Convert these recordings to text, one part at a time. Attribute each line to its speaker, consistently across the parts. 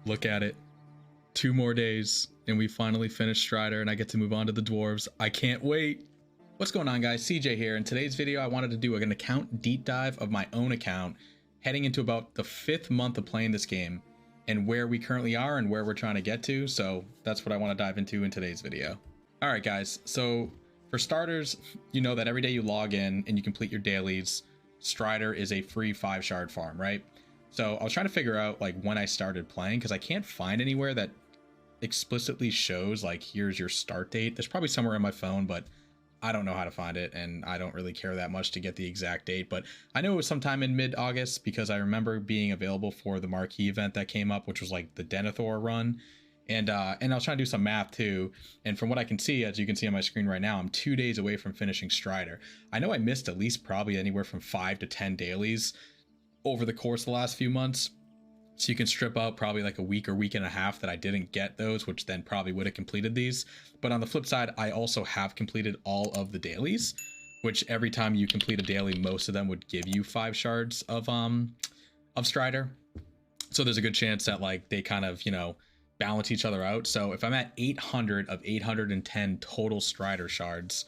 Speaker 1: Look at it. 2 more days and we finally finished Strider and I get to move on to the dwarves. I can't wait. What's going on, guys? SeeJay here. In today's video, I wanted to do an account deep dive of my own account, heading into about the 5th month of playing this game and where we currently are and where we're trying to get to. So that's what I want to dive into in today's video. All right, guys. So for starters, you know that every day you log in and you complete your dailies, Strider is a free 5-shard farm, right? So I was trying to figure out like when I started playing, because I can't find anywhere that explicitly shows like here's your start date. There's probably somewhere on my phone, but I don't know how to find it, and I don't really care that much to get the exact date. But I know it was sometime in mid-August because I remember being available for the marquee event that came up, which was like the Denethor run. And I was trying to do some math too, and from what I can see, as you can see on my screen right now, I'm 2 days away from finishing Strider. I know I missed at least probably anywhere from 5 to 10 dailies over the course of the last few months. So you can strip out probably like a week or week and a half that I didn't get those, which then probably would have completed these. But on the flip side, I also have completed all of the dailies, which every time you complete a daily, most of them would give you 5 shards of Strider. So there's a good chance that like they kind of, you know, balance each other out. So if I'm at 800 of 810 total Strider shards,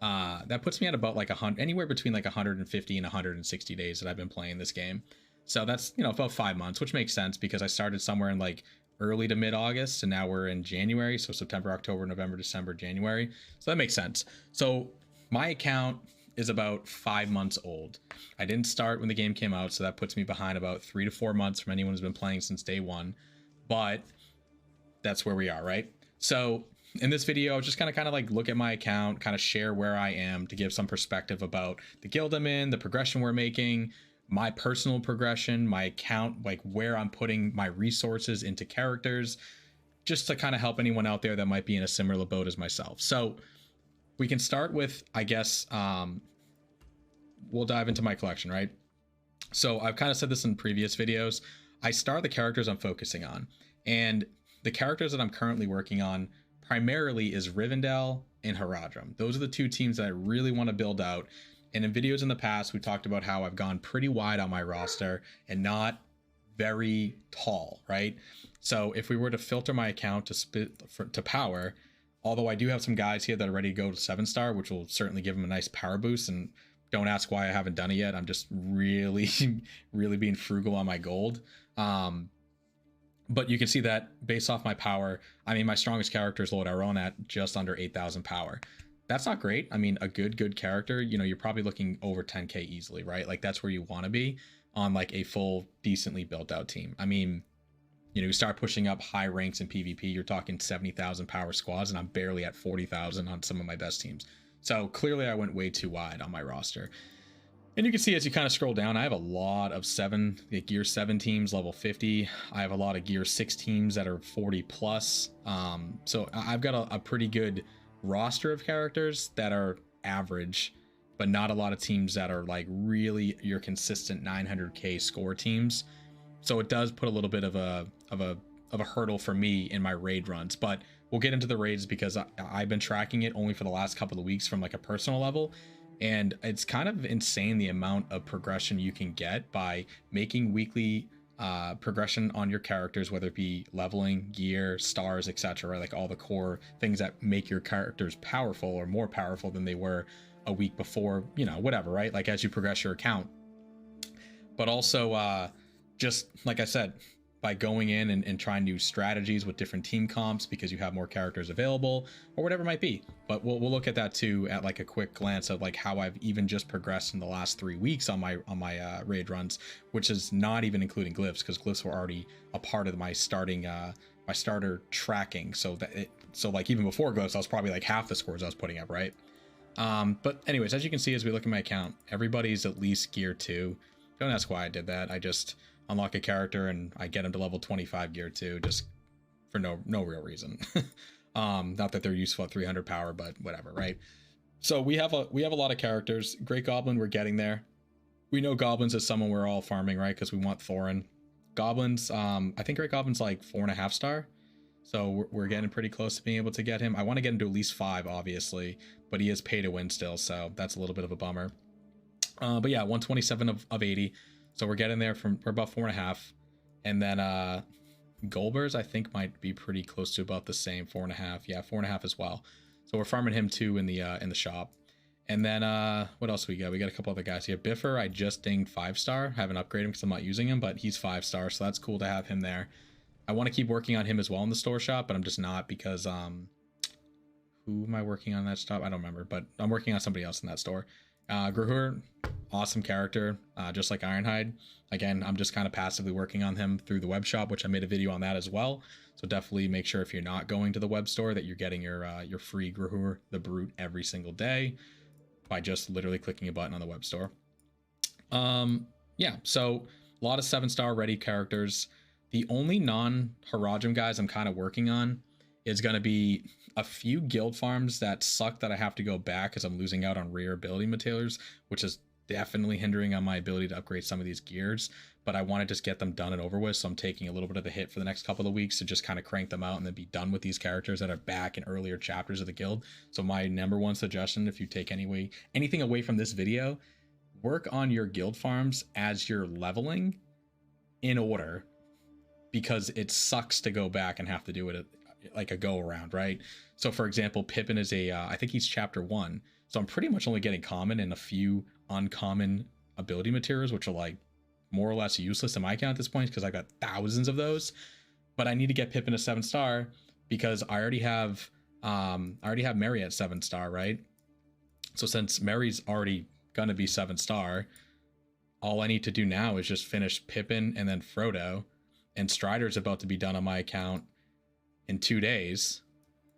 Speaker 1: that puts me at about like 100, anywhere between like 150 and 160 days that I've been playing this game. So that's, you know, about 5 months, which makes sense because I started somewhere in like early to mid-August, and now we're in January. So September, October, November, December, January. So that makes sense. So my account is about 5 months old. I didn't start when the game came out, so that puts me behind about 3 to 4 months from anyone who's been playing since day one. But that's where we are, right? So in this video, I'll just kind of like look at my account, kind of share where I am to give some perspective about the guild I'm in, the progression we're making, my personal progression, my account, like where I'm putting my resources into characters, just to kind of help anyone out there that might be in a similar boat as myself. So we can start with, I guess, we'll dive into my collection, right? So I've kind of said this in previous videos. I start the characters I'm focusing on, and the characters that I'm currently working on primarily is Rivendell and Haradrim. Those are the 2 teams that I really want to build out. And in videos in the past, we talked about how I've gone pretty wide on my roster and not very tall, right? So if we were to filter my account to power, although I do have some guys here that are ready to go to 7-star, which will certainly give them a nice power boost. And don't ask why I haven't done it yet. I'm just really, really being frugal on my gold. But you can see that based off my power, I mean, my strongest character is LotR at just under 8,000 power. That's not great. I mean, a good character, you know, you're probably looking over 10k easily, right? Like that's where you want to be on like a full, decently built out team. I mean, you know, you start pushing up high ranks in PvP, you're talking 70,000 power squads, and I'm barely at 40,000 on some of my best teams. So clearly I went way too wide on my roster. And you can see as you kind of scroll down, I have a lot of gear 7 teams, level 50. I have a lot of gear 6 teams that are 40 plus. So I've got a pretty good roster of characters that are average, but not a lot of teams that are like really your consistent 900k score teams. So it does put a little bit of a hurdle for me in my raid runs, but we'll get into the raids because I've been tracking it only for the last couple of weeks from like a personal level. And it's kind of insane the amount of progression you can get by making weekly progression on your characters, whether it be leveling, gear, stars, etc., right? Like all the core things that make your characters powerful or more powerful than they were a week before, you know, whatever, right? Like as you progress your account. But also just like I said, by going in and trying new strategies with different team comps because you have more characters available or whatever it might be. But we'll look at that too at like a quick glance of like how I've even just progressed in the last 3 weeks on my raid runs, which is not even including glyphs, because glyphs were already a part of my starter tracking. So like even before glyphs, I was probably like half the scores I was putting up, right? But anyways, as you can see, as we look at my account, everybody's at least gear 2. Don't ask why I did that. I just unlock a character and I get him to level 25 gear 2 just for no real reason. Not that they're useful at 300 power, but whatever, right? So we have a lot of characters. Great Goblin, we're getting there. We know Goblins is someone we're all farming, right? Because we want Thorin. Goblins, I think Great Goblin's like 4.5 star. So we're getting pretty close to being able to get him. I want to get him to at least 5, obviously, but he is pay to win still, so that's a little bit of a bummer. But yeah, 127 of 80. So we're getting there we're about 4.5. And then Golbers, I think, might be pretty close to about the same, 4.5. Yeah, 4.5 as well. So we're farming him too in the shop. And then what else we got? We got a couple other guys here. Biffer, I just dinged 5-star. Haven't upgraded him because I'm not using him, but he's 5-star, so that's cool to have him there. I want to keep working on him as well in the store shop, but I'm just not because who am I working on that shop? I don't remember, but I'm working on somebody else in that store. Grahur, awesome character, just like Ironhide. Again, I'm just kind of passively working on him through the web shop, which I made a video on that as well. So definitely make sure if you're not going to the web store that you're getting your free Grahur the Brute every single day by just literally clicking a button on the web store. Yeah, so a lot of 7-star ready characters. The only non-Harajam guys I'm kind of working on is going to be a few guild farms that suck that I have to go back because I'm losing out on rare ability materials, which is definitely hindering on my ability to upgrade some of these gears. But I want to just get them done and over with, so I'm taking a little bit of the hit for the next couple of weeks to just kind of crank them out and then be done with these characters that are back in earlier chapters of the guild. So my number one suggestion, if you take anything away from this video, work on your guild farms as you're leveling in order, because it sucks to go back and have to do it like a go around, right? So for example, Pippin is I think he's chapter 1, so I'm pretty much only getting common and a few uncommon ability materials, which are like more or less useless in my account at this point because I've got thousands of those. But I need to get Pippin to 7-star because I already have Mary at 7-star, right? So since Mary's already gonna be 7-star, all I need to do now is just finish Pippin and then Frodo, and Strider's about to be done on my account in 2 days.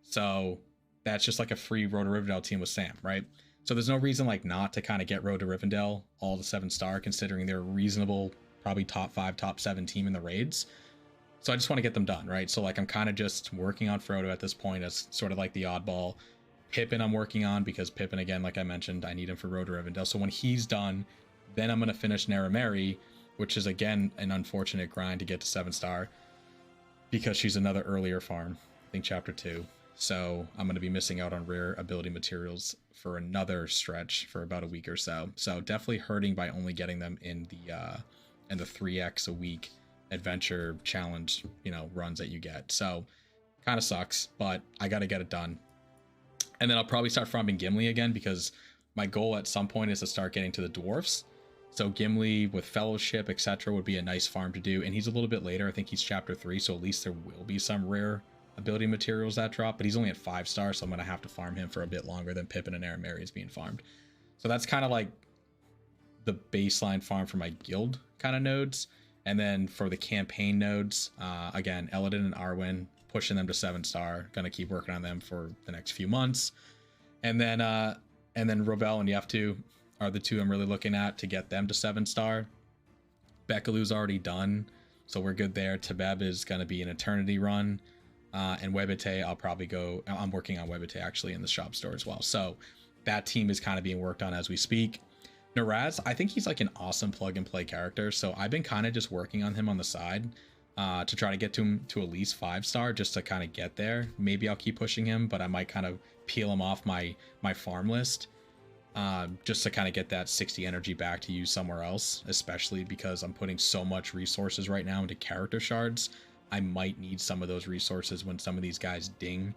Speaker 1: So that's just like a free Road to Rivendell team with Sam, right? So there's no reason like not to kind of get Road to Rivendell all to 7-star, considering they're a reasonable, probably top 5, top 7 team in the raids. So I just want to get them done, right? So like I'm kind of just working on Frodo at this point as sort of like the oddball. Pippin I'm working on because Pippin, again, like I mentioned, I need him for Road to Rivendell. So when he's done, then I'm going to finish Narameri, which is again an unfortunate grind to get to 7-star because she's another earlier farm, I think chapter 2. So I'm going to be missing out on rare ability materials for another stretch for about a week or so. So definitely hurting by only getting them in the 3x a week adventure challenge, runs that you get. So kind of sucks, but I got to get it done. And then I'll probably start farming Gimli again because my goal at some point is to start getting to the dwarfs. So Gimli with Fellowship, etc. would be a nice farm to do. And he's a little bit later. I think he's chapter 3. So at least there will be some rare ability materials that drop. But he's only at 5-star. So I'm going to have to farm him for a bit longer than Pippin and Narameri is being farmed. So that's kind of like the baseline farm for my guild kind of nodes. And then for the campaign nodes, again, Eladin and Arwen, pushing them to 7-star. Going to keep working on them for the next few months. And then Rovell and Yeftu are the two I'm really looking at to get them to 7-star. Bekalu's already done, so we're good there. Tabeb is going to be an eternity run. And Webite, I'm working on Webite actually in the shop store as well. So that team is kind of being worked on as we speak. Naraz, I think he's like an awesome plug and play character. So I've been kind of just working on him on the side to try to get to him to at least 5-star just to kind of get there. Maybe I'll keep pushing him, but I might kind of peel him off my farm list. Just to kind of get that 60 energy back to use somewhere else, especially because I'm putting so much resources right now into character shards. I might need some of those resources when some of these guys ding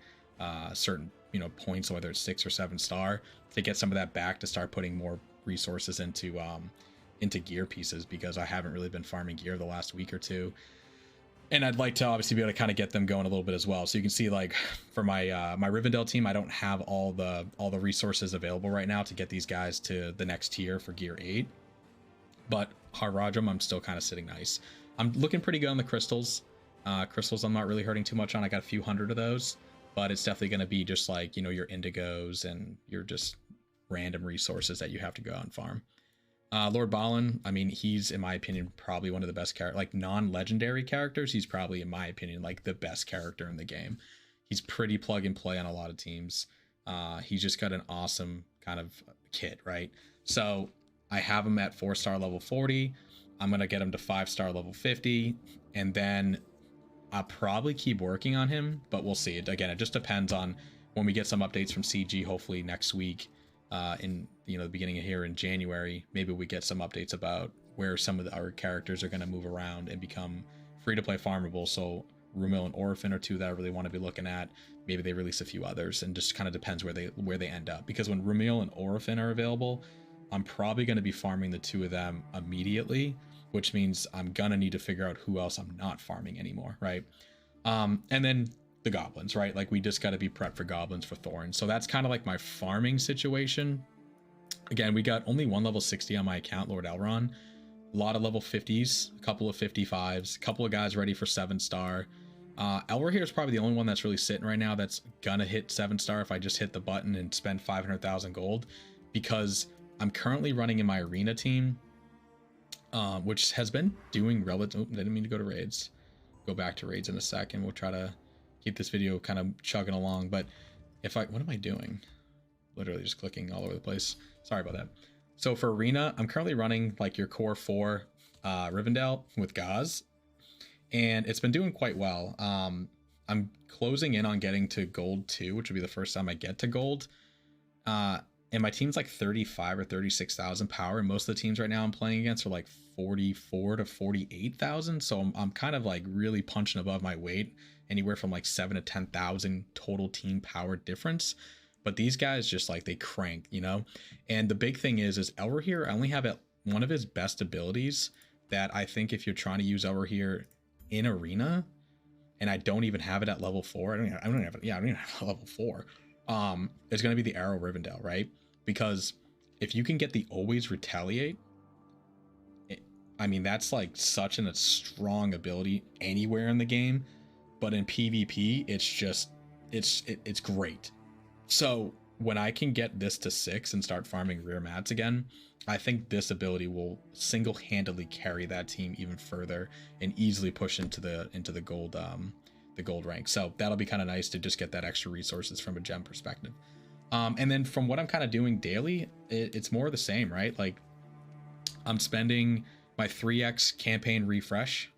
Speaker 1: certain points, whether it's 6 or 7-star, to get some of that back to start putting more resources into gear pieces, because I haven't really been farming gear the last week or two. And I'd like to obviously be able to kind of get them going a little bit as well. So you can see, like, for my my Rivendell team, I don't have all the resources available right now to get these guys to the next tier for gear 8. But Harajam, I'm still kind of sitting nice. I'm looking pretty good on the crystals. Crystals I'm not really hurting too much on. I got a few hundred of those, but it's definitely going to be just like, your indigos and your just random resources that you have to go out and farm. Lord Balin, I mean, he's, in my opinion, probably one of the best like non-legendary characters. He's probably, in my opinion, like the best character in the game. He's pretty plug and play on a lot of teams. He's just got an awesome kind of kit, right? So I have him at 4-star level 40. I'm going to get him to 5-star level 50. And then I'll probably keep working on him, but we'll see. Again, it just depends on when we get some updates from CG, hopefully next week. In the beginning of here in January, maybe we get some updates about where some of our characters are going to move around and become free to play farmable. So Rumil and Orphan are two that I really want to be looking at. Maybe they release a few others, and just kind of depends where they end up. Because when Rumil and Orphan are available, I'm probably going to be farming the two of them immediately, which means I'm gonna need to figure out who else I'm not farming anymore, right? And then the goblins, right? Like we just got to be prepped for goblins for thorns. So that's kind of like my farming situation. Again, we got only one level 60 on my account, Lord Elron. A lot of level 50s, a couple of 55s, a couple of guys ready for 7-star. Elwer here is probably the only one that's really sitting right now that's gonna hit 7-star if I just hit the button and spend 500,000 gold, because I'm currently running in my arena team, which has been doing relative. I didn't mean to go to raids. Go back to raids in a second. We'll try to keep this video kind of chugging along. But if I, what am I doing? Literally just clicking all over the place. Sorry about that. So for arena, I'm currently running like your core 4 Rivendell with Gauze, and it's been doing quite well. I'm closing in on getting to gold 2, which would be the first time I get to gold. And my team's like 35 or 36,000 power, and most of the teams right now I'm playing against are like 44 to 48,000. So I'm kind of like really punching above my weight, anywhere from like 7 to 10,000 total team power difference. But these guys just like they crank, you know. And the big thing is Elwer here, I only have one of his best abilities that I think if you're trying to use Elwer here in arena, and I don't even have it at level 4. I don't even have it. Yeah, I don't even have level 4. It's going to be the Arrow Rivendell, right? Because if you can get the always retaliate, I mean, that's like such a strong ability anywhere in the game, but in PvP, it's just, it's great. So when I can get this to 6 and start farming rear mats again, I think this ability will single-handedly carry that team even further and easily push into the gold rank. So that'll be kind of nice to just get that extra resources from a gem perspective. And then from what I'm kind of doing daily, it's more of the same, right? Like I'm spending my 3x campaign refresh,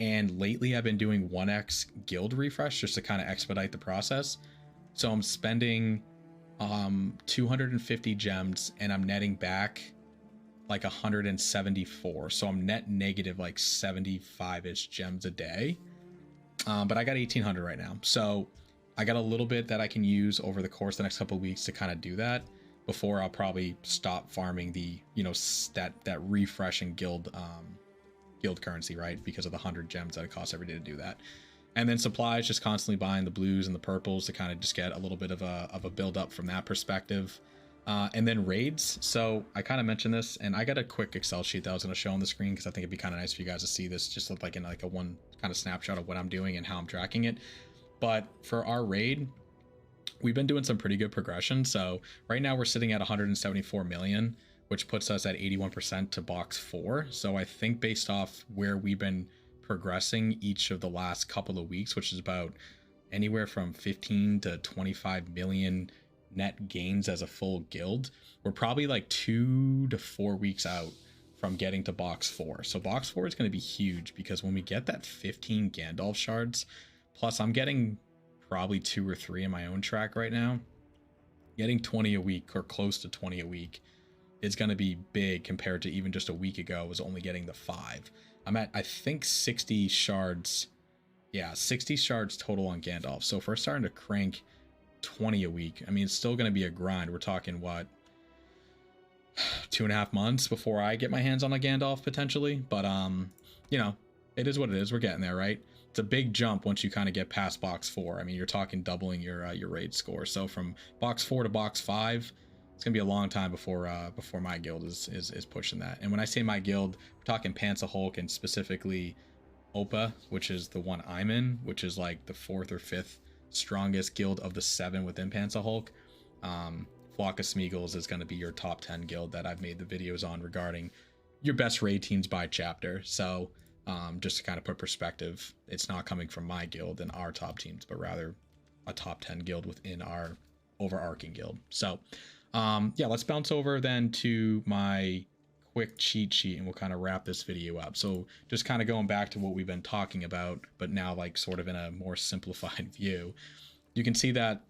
Speaker 1: and lately I've been doing 1x guild refresh just to kind of expedite the process. So I'm spending 250 gems, and I'm netting back like 174. So I'm net negative like 75-ish gems a day. But I got 1,800 right now. So I got a little bit that I can use over the course of the next couple of weeks to kind of do that before I'll probably stop farming the, you know, that refresh and guild currency, right? Because of the 100 gems that it costs every day to do that. And then supplies, just constantly buying the blues and the purples to kind of just get a little bit of a build up from that perspective. And then raids. So I kind of mentioned this, and I got a quick Excel sheet that I was going to show on the screen because I think it'd be kind of nice for you guys to see this, just look like in like a one kind of snapshot of what I'm doing and how I'm tracking it. But for our raid, we've been doing some pretty good progression. So right now we're sitting at 174 million, which puts us at 81% to box 4. So I think based off where we've been progressing each of the last couple of weeks, which is about anywhere from 15 to 25 million net gains as a full guild, we're probably like 2 to 4 weeks out from getting to box 4. So box 4 is going to be huge, because when we get that 15 Gandalf shards, plus I'm getting probably 2 or 3 in my own track right now, getting 20 a week or close to 20 a week is going to be big compared to even just a week ago I was only getting the 5. I'm at, I think, 60 shards. Yeah, 60 shards total on Gandalf. So if we're starting to crank 20 a week, I mean, it's still going to be a grind. We're talking, what, 2.5 months before I get my hands on a Gandalf potentially. But, you know, it is what it is. We're getting there, right? It's a big jump once you kind of get past box 4. I mean, you're talking doubling your raid score. So from box 4 to box 5, it's gonna be a long time before my guild is pushing that. And when I say my guild, we're talking Panza Hulk, and specifically Opa, which is the one I'm in, which is like the 4th or 5th strongest guild of the 7 within Panza Hulk. Flock of Smeagol's is going to be your top 10 guild that I've made the videos on regarding your best raid teams by chapter. So just to kind of put perspective, it's not coming from my guild and our top teams, but rather a top 10 guild within our overarching guild. So yeah, let's bounce over then to my quick cheat sheet, and we'll kind of wrap this video up. So just kind of going back to what we've been talking about, but now like sort of in a more simplified view, you can see that,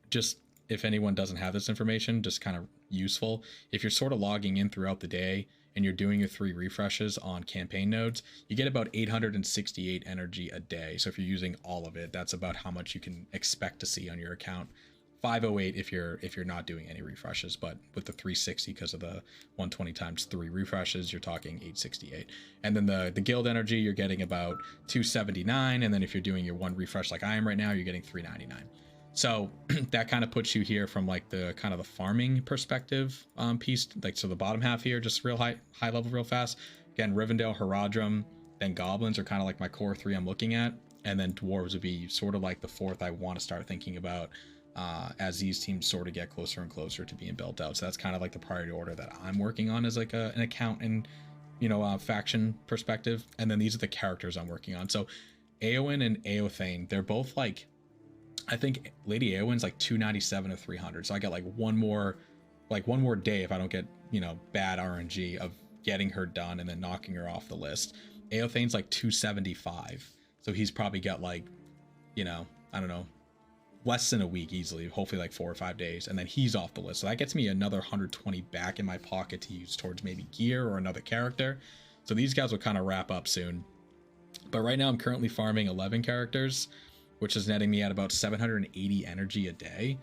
Speaker 1: just if anyone doesn't have this information, just kind of useful, if you're sort of logging in throughout the day and you're doing your 3 refreshes on campaign nodes, you get about 868 energy a day. So if you're using all of it, that's about how much you can expect to see on your account. 508 if you're not doing any refreshes, but with the 360 because of the 120 times 3 refreshes, you're talking 868. And then the guild energy, you're getting about 279, and then if you're doing your 1 refresh like I am right now, you're getting 399. So that kind of puts you here from like the kind of the farming perspective piece, like so the bottom half here, just real high level real fast. Again, Rivendell, Haradrim, then goblins are kind of like my core 3 I'm looking at, and then dwarves would be sort of like the 4th I want to start thinking about as these teams sort of get closer and closer to being built out. So that's kind of like the priority order that I'm working on as like an account and faction perspective. And then these are the characters I'm working on. So Eowyn and Eothane, they're both like, I think Lady Eowyn's like 297 of 300. So I got like one more day if I don't get bad RNG of getting her done and then knocking her off the list. Eothane's like 275. So he's probably got like, I don't know, less than a week easily, hopefully like 4 or 5 days, and then he's off the list. So that gets me another 120 back in my pocket to use towards maybe gear or another character. So these guys will kind of wrap up soon. But right now I'm currently farming 11 characters, which is netting me at about 780 energy a day,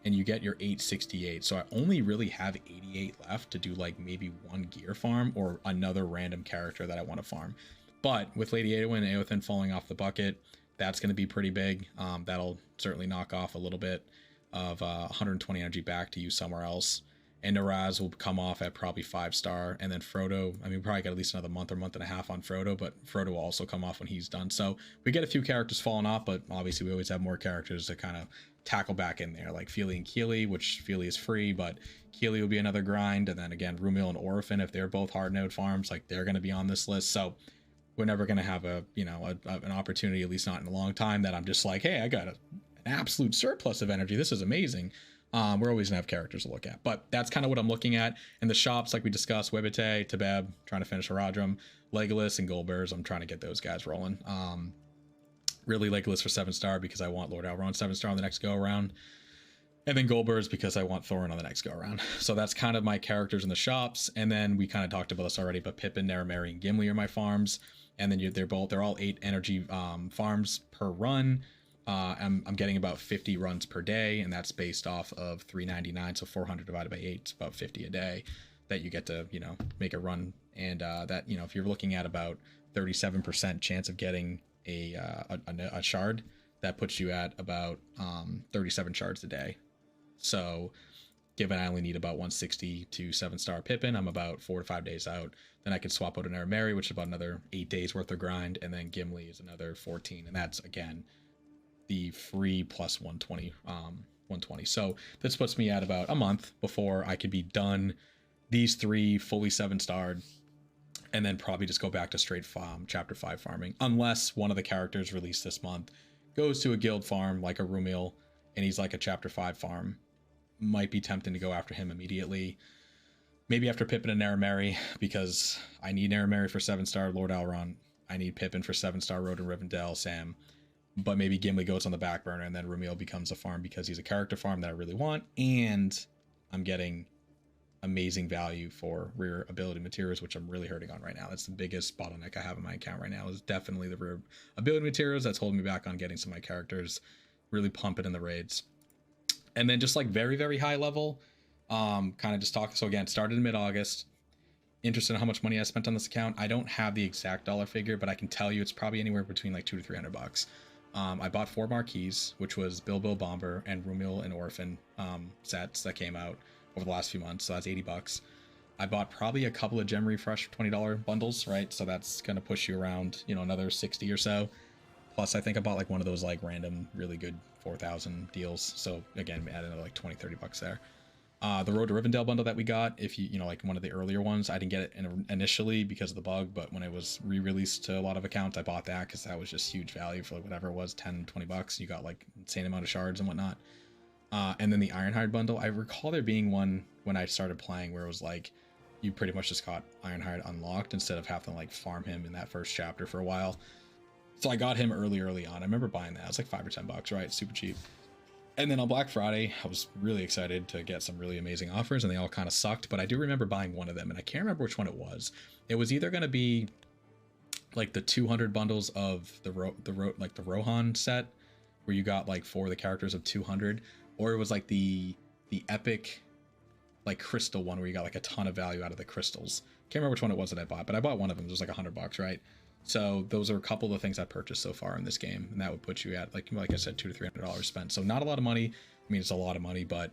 Speaker 1: and you get your 868. So I only really have 88 left to do like maybe 1 gear farm or another random character that I want to farm. But with Lady Eowyn and Eowyn falling off the bucket, that's going to be pretty big. That'll certainly knock off a little bit of 120 energy back to use somewhere else. And Naraz will come off at probably 5-star. And then Frodo, I mean, we probably got at least another month or month and a half on Frodo, but Frodo will also come off when he's done. So we get a few characters falling off, but obviously we always have more characters to kind of tackle back in there, like Feely and Keely, which Feely is free, but Keely will be another grind. And then again, Rumil and Orphan, if they're both hard node farms, like they're going to be on this list. So we're never going to have an opportunity, at least not in a long time, that I'm just like, hey, I got an absolute surplus of energy. This is amazing. We're always gonna have characters to look at, but that's kind of what I'm looking at in the shops. Like we discussed, Webite, Tabeb, trying to finish Haradrim, Legolas and Goldbergs. I'm trying to get those guys rolling. Really Legolas for 7-star because I want Lord Elrond 7-star on the next go around, and then Goldbergs because I want Thorin on the next go around. So that's kind of my characters in the shops. And then we kind of talked about this already, but Pippin, Naramari, and Gimli are my farms. And then they're all 8 energy farms per run. I'm getting about 50 runs per day, and that's based off of 399. So 400 divided by 8 is about 50 a day that you get to make a run. And that if you're looking at about 37% chance of getting a shard, that puts you at about 37 shards a day. So given I only need about 160 to 7-star Pippin, I'm about 4 to 5 days out. Then I could swap out an Naramari, which is about another 8 days worth of grind, and then Gimli is another 14, and that's again the free plus 120. So this puts me at about a month before I could be done these 3 fully 7-starred, and then probably just go back to straight chapter 5 farming, unless one of the characters released this month goes to a guild farm like a Rumil and he's like a chapter 5 farm. Might be tempting to go after him immediately. Maybe after Pippin and Naramari, because I need Naramari for 7-star Lord Elrond. I need Pippin for 7-star Road and Rivendell, Sam. But maybe Gimli goes on the back burner, and then Rumil becomes a farm because he's a character farm that I really want, and I'm getting amazing value for rare ability materials, which I'm really hurting on right now. That's the biggest bottleneck I have in my account right now, is definitely the rare ability materials. That's holding me back on getting some of my characters really pumping in the raids. And then just like very, very high level, kind of just talk. So again, started in mid-August. Interested in how much money I spent on this account. I don't have the exact dollar figure, but I can tell you it's probably anywhere between like $200 to $300. I bought 4 marquees, which was Bilbo Bomber and Rumil and Orphan sets that came out over the last few months. So that's $80. I bought probably a couple of Gem Refresh $20 bundles, right? So that's going to push you around, another 60 or so. Plus, I think I bought like one of those like random, really good 4,000 deals. So again, add another like $20-30 there. The Road to Rivendell bundle that we got, if you like one of the earlier ones, I didn't get it initially because of the bug, but when it was re-released to a lot of accounts, I bought that because that was just huge value for like whatever it was, $10-20. You got like insane amount of shards and whatnot. And then the Ironhide bundle, I recall there being one when I started playing where it was like you pretty much just got Ironhide unlocked instead of having to like farm him in that first chapter for a while. So I got him early on. I remember buying that. It was like $5 or $10, right? Super cheap. And then on Black Friday, I was really excited to get some really amazing offers, and they all kind of sucked. But I do remember buying one of them, and I can't remember which one it was. It was either going to be like the 200 bundles of the Rohan set, where you got like 4 of the characters of 200, or it was like the epic like crystal one where you got like a ton of value out of the crystals. Can't remember which one it was that I bought, but I bought one of them. It was like $100, right? So those are a couple of the things I purchased so far in this game, and that would put you at like I said, $200 to $300 spent. So not a lot of money. I mean, it's a lot of money, but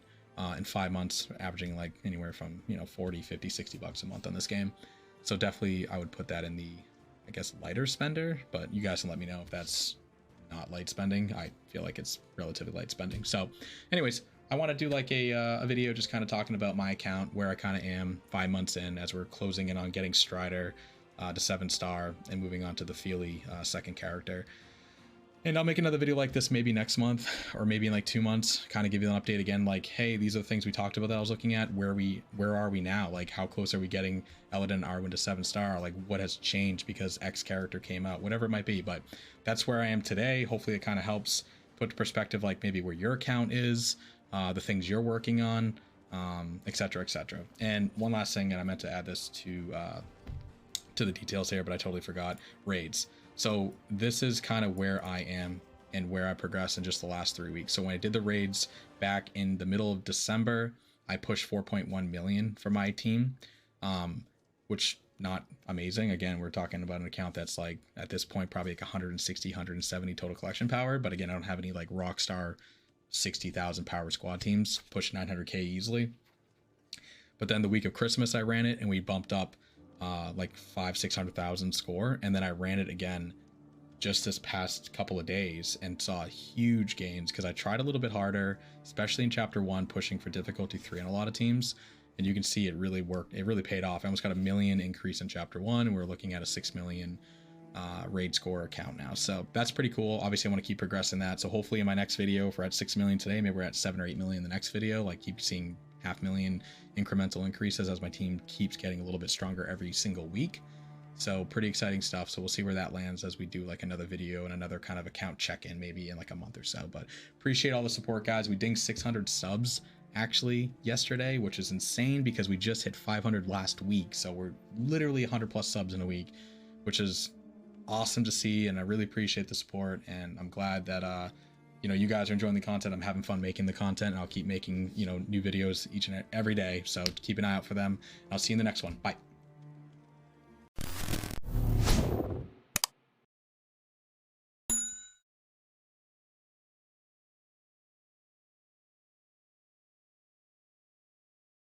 Speaker 1: in 5 months, averaging like anywhere from 40, 50, $60 a month on this game. So definitely, I would put that in the, I guess, lighter spender. But you guys can let me know if that's not light spending. I feel like it's relatively light spending. So, anyways, I want to do like a video just kind of talking about my account, where I kind of am 5 months in, as we're closing in on getting Strider to 7-star and moving on to the Feely second character. And I'll make another video like this maybe next month, or maybe in like 2 months, kind of give you an update again, like, hey, these are the things we talked about that I was looking at. Where are we now? Like, how close are we getting Eladin and Arwen to 7-star? Like, what has changed because X character came out? Whatever it might be, but that's where I am today. Hopefully it kind of helps put into perspective, like maybe where your account is, the things you're working on, etc., etc. And one last thing, and I meant to add this to the details here, but I totally forgot: raids. So this is kind of where I am and where I progressed in just the last 3 weeks. So when I did the raids back in the middle of December, I pushed 4.1 million for my team, which not amazing. Again, we're talking about an account that's like at this point probably like 160, 170 total collection power. But again, I don't have any like Rockstar 60,000 power squad teams. Push 900k easily. But then the week of Christmas, I ran it and we bumped up like 500,000-600,000 score, and then I ran it again just this past couple of days and saw huge gains because I tried a little bit harder, especially in chapter 1, pushing for difficulty 3 on a lot of teams, and you can see it really worked. It really paid off. I almost got a million increase in chapter 1, and we're looking at a 6 million raid score account now, so that's pretty cool. Obviously I want to keep progressing that, so hopefully in my next video, if we're at 6 million today, maybe we're at 7 or 8 million in the next video, like keep seeing 500,000 incremental increases as my team keeps getting a little bit stronger every single week. So pretty exciting stuff. So we'll see where that lands as we do like another video and another kind of account check-in maybe in like a month or so. But appreciate all the support, guys. We dinged 600 subs actually yesterday, which is insane because we just hit 500 last week. So we're literally 100 plus subs in a week, which is awesome to see, and I really appreciate the support, and I'm glad that you guys are enjoying the content. I'm having fun making the content, and I'll keep making new videos each and every day, so keep an eye out for them. I'll see you in the next one. Bye.